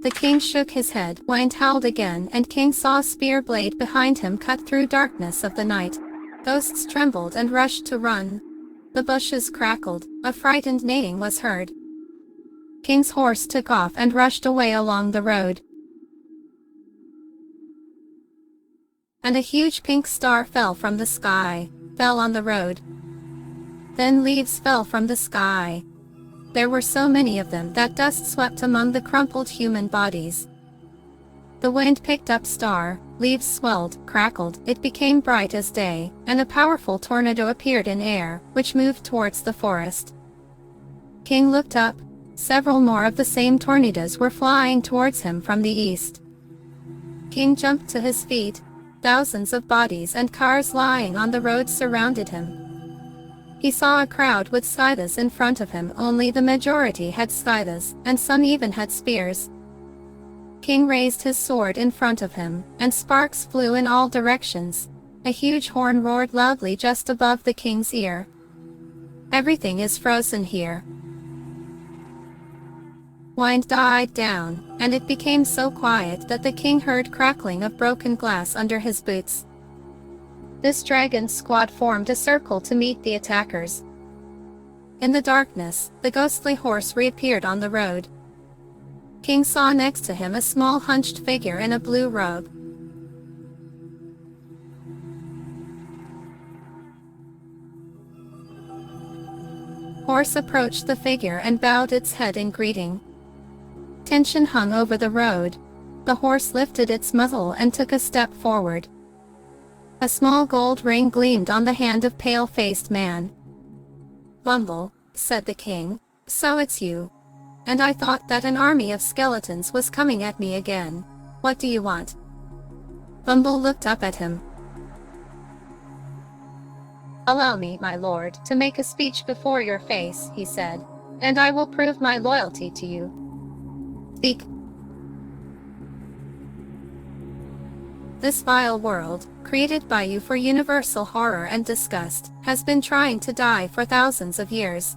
The king shook his head, Wind howled again, and King saw a spear blade behind him cut through darkness of the night. Ghosts trembled and rushed to run. The bushes crackled, a frightened neighing was heard. King's horse took off and rushed away along the road. And a huge pink star fell from the sky, fell on the road. Then leaves fell from the sky. There were so many of them that dust swept among the crumpled human bodies. The wind picked up star, leaves swelled, crackled, it became bright as day, and a powerful tornado appeared in air, which moved towards the forest. King looked up. Several more of the same tornadoes were flying towards him from the east. King jumped to his feet. Thousands of bodies and cars lying on the road surrounded him. He saw a crowd with scythes in front of him, only the majority had scythes, and some even had spears. King raised his sword in front of him, and sparks flew in all directions. A huge horn roared loudly just above the king's ear. Everything is frozen here. Wind died down, and it became so quiet that the king heard crackling of broken glass under his boots. This dragon squad formed a circle to meet the attackers. In the darkness, the ghostly horse reappeared on the road. King saw next to him a small hunched figure in a blue robe. Horse approached the figure and bowed its head in greeting. Tension hung over the road. The horse lifted its muzzle and took a step forward. A small gold ring gleamed on the hand of pale-faced man. "Bumble," said the king, "so it's you. And I thought that an army of skeletons was coming at me again. What do you want?" Bumble looked up at him. "Allow me, my lord, to make a speech before your face," he said, "and I will prove my loyalty to you." "Speak." "This vile world, created by you for universal horror and disgust, has been trying to die for thousands of years.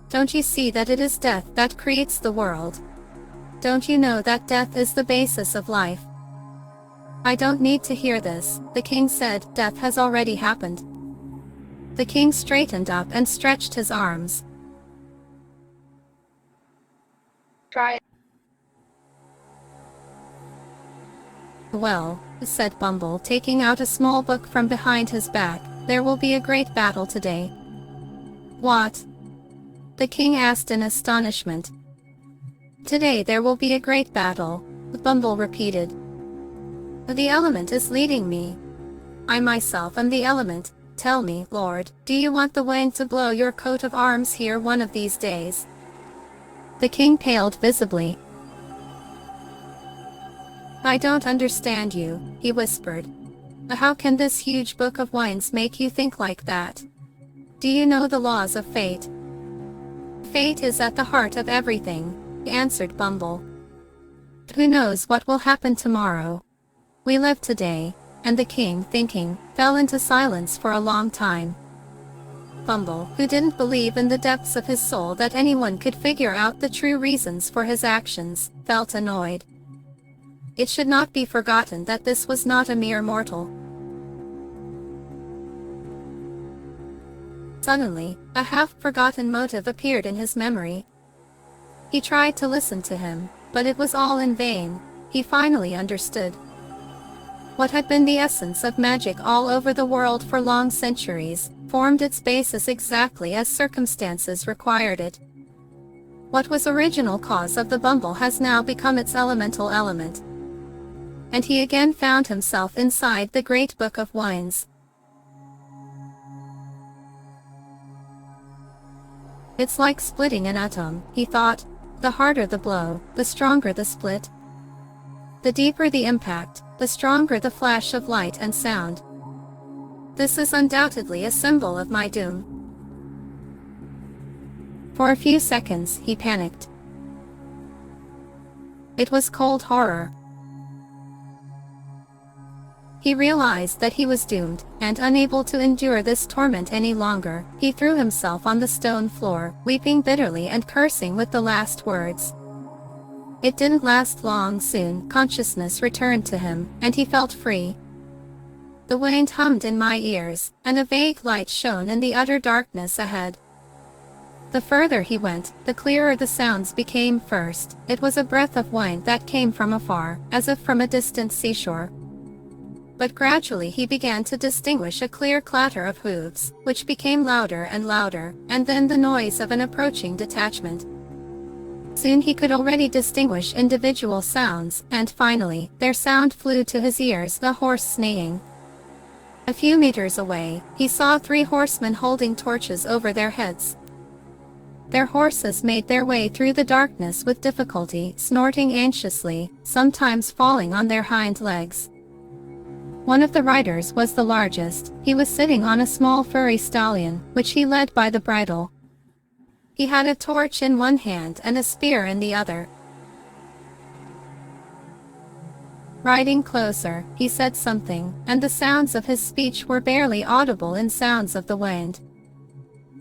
Don't you see that it is death that creates the world? Don't you know that death is the basis of life?" "I don't need to hear this," the king said, "death has already happened." The king straightened up and stretched his arms. "Try it." "Well," said Bumble, taking out a small book from behind his back, "there will be a great battle today." "What?" the king asked in astonishment. "Today there will be a great battle," Bumble repeated. "The element is leading me. I myself am the element. Tell me, Lord, do you want the wind to blow your coat of arms here one of these days?" The king paled visibly. "I don't understand you," he whispered. "How can this huge book of winds make you think like that? Do you know the laws of fate?" "Fate is at the heart of everything," answered Bumble. "Who knows what will happen tomorrow? We live today." And the king, thinking, fell into silence for a long time. Bumble, who didn't believe in the depths of his soul that anyone could figure out the true reasons for his actions, felt annoyed. It should not be forgotten that this was not a mere mortal. Suddenly, a half-forgotten motive appeared in his memory. He tried to listen to him, but it was all in vain. He finally understood. What had been the essence of magic all over the world for long centuries, formed its basis exactly as circumstances required it. What was original cause of the bumble has now become its elemental element. And he again found himself inside the great book of winds. It's like splitting an atom, he thought. The harder the blow, the stronger the split. The deeper the impact, the stronger the flash of light and sound. This is undoubtedly a symbol of my doom. For a few seconds, he panicked. It was cold horror. He realized that he was doomed, and unable to endure this torment any longer, he threw himself on the stone floor, weeping bitterly and cursing with the last words. It didn't last long. Soon, consciousness returned to him, and he felt free. The wind hummed in my ears, and a vague light shone in the utter darkness ahead. The further he went, the clearer the sounds became. First, it was a breath of wind that came from afar, as if from a distant seashore. But gradually he began to distinguish a clear clatter of hooves, which became louder and louder, and then the noise of an approaching detachment. Soon he could already distinguish individual sounds, and finally, their sound flew to his ears, the horse neighing. A few meters away, he saw 3 horsemen holding torches over their heads. Their horses made their way through the darkness with difficulty, snorting anxiously, sometimes falling on their hind legs. One of the riders was the largest. He was sitting on a small furry stallion, which he led by the bridle. He had a torch in one hand and a spear in the other. Riding closer, he said something, and the sounds of his speech were barely audible in sounds of the wind.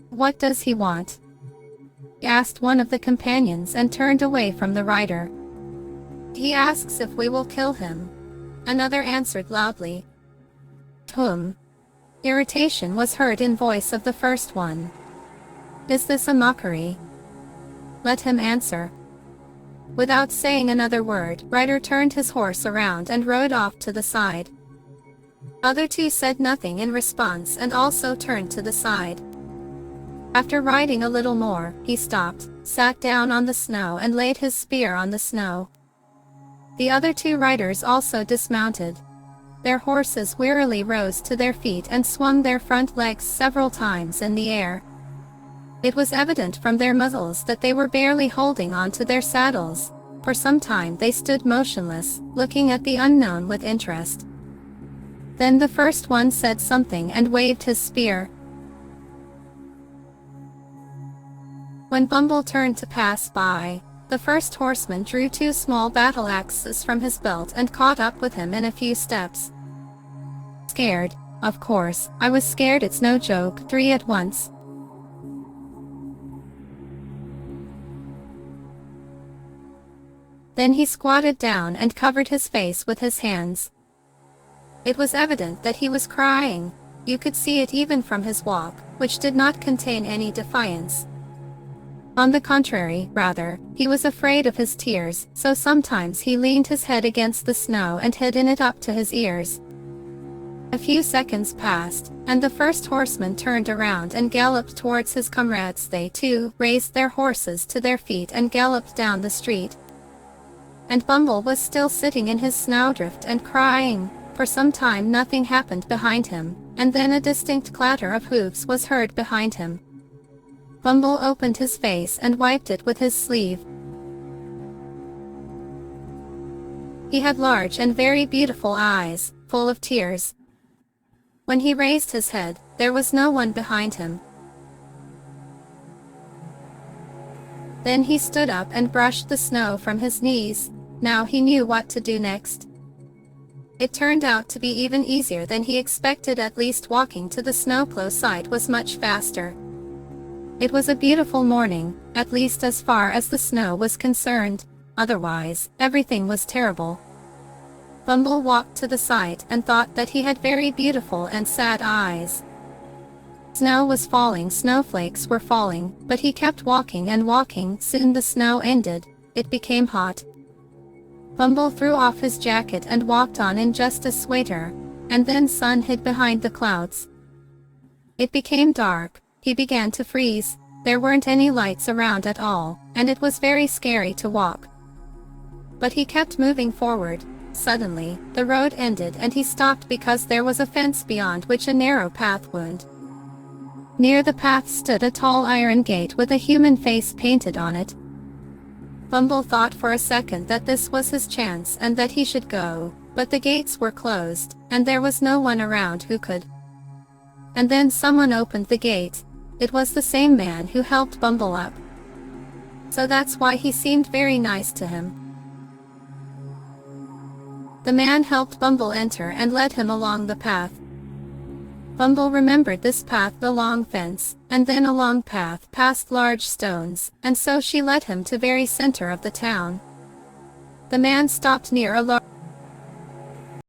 "What does he want?" asked one of the companions and turned away from the rider. "He asks if we will kill him," another answered loudly. "Whom?" Irritation was heard in voice of the first one. "Is this a mockery? Let him answer." Without saying another word, Rider turned his horse around and rode off to the side. Other 2 said nothing in response and also turned to the side. After riding a little more, he stopped, sat down on the snow and laid his spear on the snow. The other 2 riders also dismounted. Their horses wearily rose to their feet and swung their front legs several times in the air. It was evident from their muzzles that they were barely holding on to their saddles. For some time they stood motionless, looking at the unknown with interest. Then the first one said something and waved his spear. When Bumble turned to pass by, the first horseman drew 2 small battle axes from his belt and caught up with him in a few steps. "Scared? Of course, I was scared, it's no joke, 3 at once." Then he squatted down and covered his face with his hands. It was evident that he was crying. You could see it even from his walk, which did not contain any defiance. On the contrary, rather, he was afraid of his tears, so sometimes he leaned his head against the snow and hid it up to his ears. A few seconds passed, and the first horseman turned around and galloped towards his comrades. They too raised their horses to their feet and galloped down the street. And Bumble was still sitting in his snowdrift and crying. For some time nothing happened behind him, and then a distinct clatter of hooves was heard behind him. Bumble opened his face and wiped it with his sleeve. He had large and very beautiful eyes, full of tears. When he raised his head, there was no one behind him. Then he stood up and brushed the snow from his knees. Now he knew what to do next. It turned out to be even easier than he expected. At least walking to the snowplow site was much faster. It was a beautiful morning, at least as far as the snow was concerned. Otherwise, everything was terrible. Bumble walked to the site and thought that he had very beautiful and sad eyes. Snow was falling, snowflakes were falling, but he kept walking and walking. Soon the snow ended. It became hot. Bumble threw off his jacket and walked on in just a sweater, and then sun hid behind the clouds. It became dark. He began to freeze. There weren't any lights around at all, and it was very scary to walk. But he kept moving forward. Suddenly, the road ended and he stopped because there was a fence beyond which a narrow path wound. Near the path stood a tall iron gate with a human face painted on it. Bumble thought for a second that this was his chance and that he should go, but the gates were closed, and there was no one around who could. And then someone opened the gate. It was the same man who helped Bumble up. So that's why he seemed very nice to him. The man helped Bumble enter and led him along the path. Bumble remembered this path, the long fence, and then a long path past large stones, and so she led him to very center of the town. The man stopped near a large